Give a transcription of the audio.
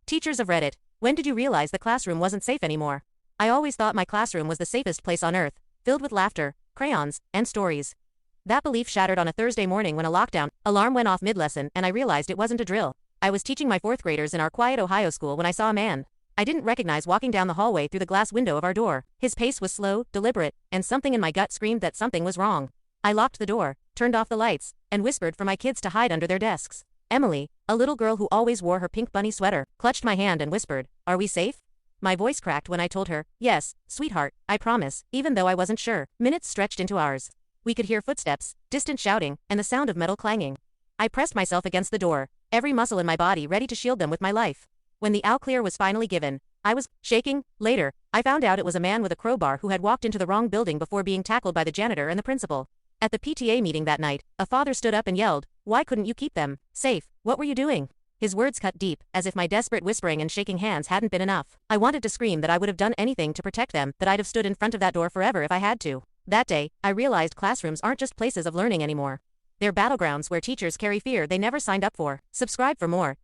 Teachers of Reddit, when did you realize the classroom wasn't safe anymore? I always thought my classroom was the safest place on earth, filled with laughter, crayons, and stories. That belief shattered on a Thursday morning when a lockdown alarm went off mid-lesson and I realized it wasn't a drill. I was teaching my fourth graders in our quiet Ohio school when I saw a man I didn't recognize walking down the hallway through the glass window of our door. His pace was slow, deliberate, and something in my gut screamed that something was wrong. I locked the door, turned off the lights, and whispered for my kids to hide under their desks. Emily, a little girl who always wore her pink bunny sweater, clutched my hand and whispered, "Are we safe?" My voice cracked when I told her, "Yes, sweetheart, I promise," even though I wasn't sure. Minutes stretched into hours. We could hear footsteps, distant shouting, and the sound of metal clanging. I pressed myself against the door, every muscle in my body ready to shield them with my life. When the all clear was finally given, I was shaking. Later, I found out it was a man with a crowbar who had walked into the wrong building before being tackled by the janitor and the principal. At the PTA meeting that night, a father stood up and yelled, "Why couldn't you keep them safe? What were you doing?" His words cut deep, as if my desperate whispering and shaking hands hadn't been enough. I wanted to scream that I would have done anything to protect them, that I'd have stood in front of that door forever if I had to. That day, I realized classrooms aren't just places of learning anymore. They're battlegrounds where teachers carry fear they never signed up for. Subscribe for more.